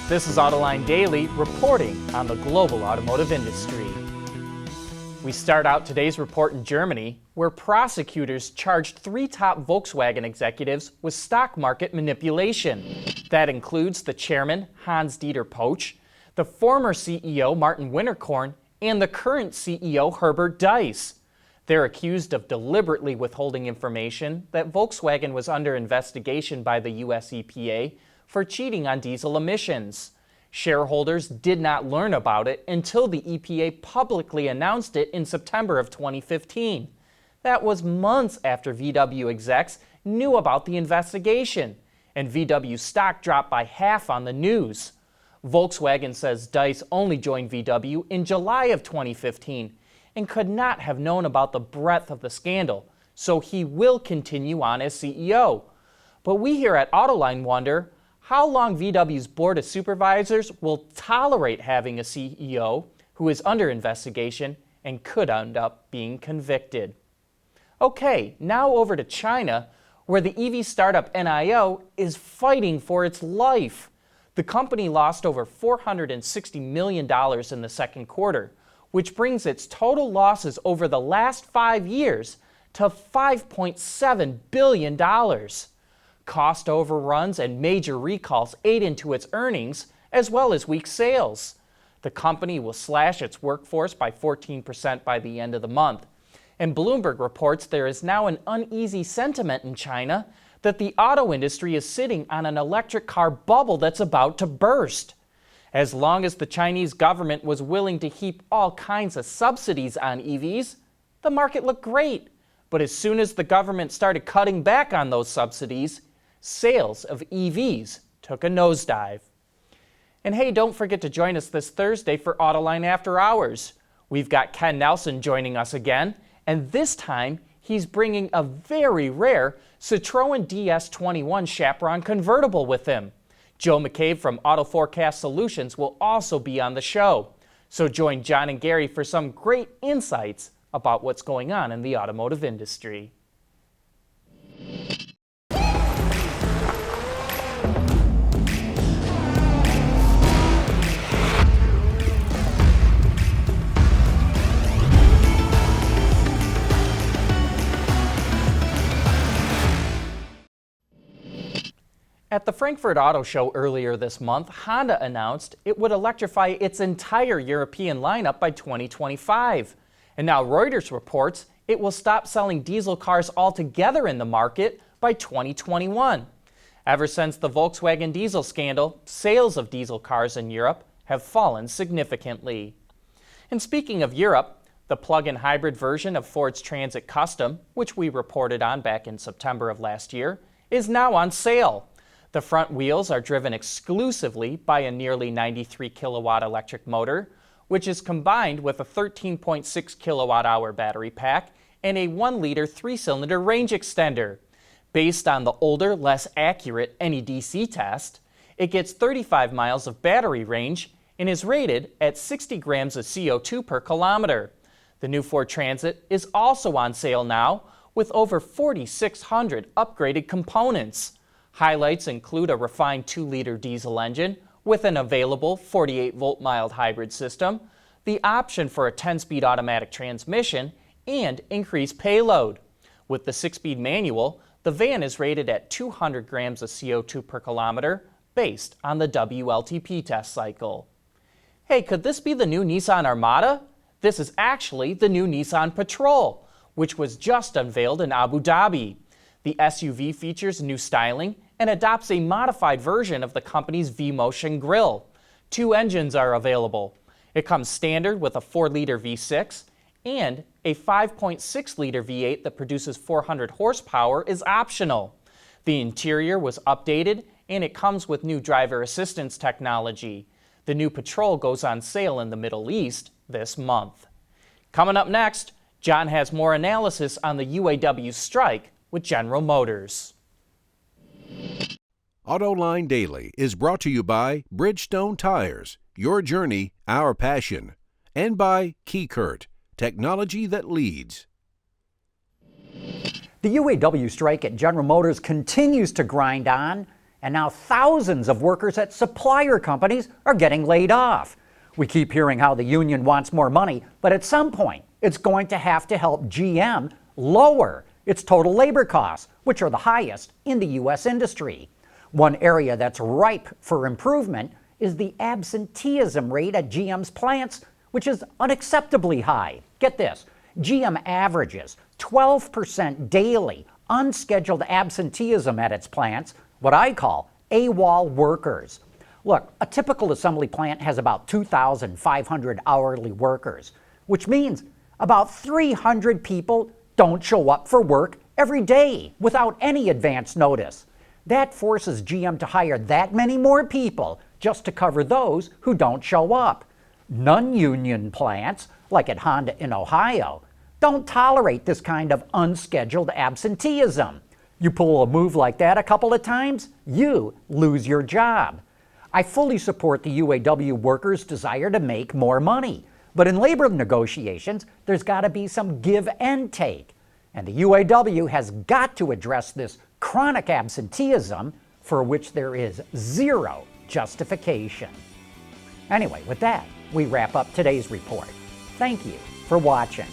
This is Autoline Daily, reporting on the global automotive industry. We start out today's report in Germany, where prosecutors charged 3 top Volkswagen executives with stock market manipulation. That includes the chairman, Hans-Dieter Poch, the former CEO, Martin Winterkorn, and the current CEO, Herbert Diess. They're accused of deliberately withholding information that Volkswagen was under investigation by the US EPA for cheating on diesel emissions. Shareholders did not learn about it until the EPA publicly announced it in September of 2015. That was months after VW execs knew about the investigation, and VW stock dropped by half on the news. Volkswagen says Diess only joined VW in July of 2015 and could not have known about the breadth of the scandal, so he will continue on as CEO. But we here at Autoline wonder how long VW's Board of Supervisors will tolerate having a CEO who is under investigation and could end up being convicted. Okay, now over to China, where the EV startup NIO is fighting for its life. The company lost over $460 million in the second quarter, which brings its total losses over the last 5 years to $5.7 billion. Cost overruns and major recalls ate into its earnings, as well as weak sales. The company will slash its workforce by 14% by the end of the month. And Bloomberg reports there is now an uneasy sentiment in China that the auto industry is sitting on an electric car bubble that's about to burst. As long as the Chinese government was willing to heap all kinds of subsidies on EVs, the market looked great. But as soon as the government started cutting back on those subsidies, sales of EVs took a nosedive. And hey, don't forget to join us this Thursday for Autoline After Hours. We've got Ken Nelson joining us again, and this time he's bringing a very rare Citroën DS21 Chaperon convertible with him. Joe McCabe from Auto Forecast Solutions will also be on the show. So join John and Gary for some great insights about what's going on in the automotive industry. At the Frankfurt Auto Show earlier this month, Honda announced it would electrify its entire European lineup by 2025. And now Reuters reports it will stop selling diesel cars altogether in the market by 2021. Ever since the Volkswagen diesel scandal, sales of diesel cars in Europe have fallen significantly. And speaking of Europe, the plug-in hybrid version of Ford's Transit Custom, which we reported on back in September of last year, is now on sale. The front wheels are driven exclusively by a nearly 93 kilowatt electric motor, which is combined with a 13.6 kilowatt hour battery pack and a 1-liter 3-cylinder range extender. Based on the older, less accurate NEDC test, it gets 35 miles of battery range and is rated at 60 grams of CO2 per kilometer. The new Ford Transit is also on sale now with over 4,600 upgraded components. Highlights include a refined 2-liter diesel engine with an available 48-volt mild hybrid system, the option for a 10-speed automatic transmission, and increased payload. With the 6-speed manual, the van is rated at 200 grams of CO2 per kilometer based on the WLTP test cycle. Hey, could this be the new Nissan Armada? This is actually the new Nissan Patrol, which was just unveiled in Abu Dhabi. The SUV features new styling and adopts a modified version of the company's V-Motion grille. 2 engines are available. It comes standard with a 4-liter V6, and a 5.6-liter V8 that produces 400 horsepower is optional. The interior was updated, and it comes with new driver assistance technology. The new Patrol goes on sale in the Middle East this month. Coming up next, John has more analysis on the UAW strike with General Motors. Autoline Daily is brought to you by Bridgestone Tires, your journey, our passion, and by KeyCurt, technology that leads. The UAW strike at General Motors continues to grind on, And now thousands of workers at supplier companies are getting laid off. We keep hearing how the union wants more money, but at some point, it's going to have to help GM lower its total labor costs, which are the highest in the U.S. industry. One area that's ripe for improvement is the absenteeism rate at GM's plants, which is unacceptably high. Get this, GM averages 12% daily unscheduled absenteeism at its plants, what I call AWOL workers. Look, a typical assembly plant has about 2,500 hourly workers, which means about 300 people don't show up for work every day without any advance notice. That forces GM to hire that many more people just to cover those who don't show up. Non-union plants, like at Honda in Ohio, don't tolerate this kind of unscheduled absenteeism. You pull a move like that a couple of times, you lose your job. I fully support the UAW workers' desire to make more money, but in labor negotiations, there's got to be some give and take. And the UAW has got to address this chronic absenteeism for which there is zero justification. Anyway, with that, we wrap up today's report. Thank you for watching.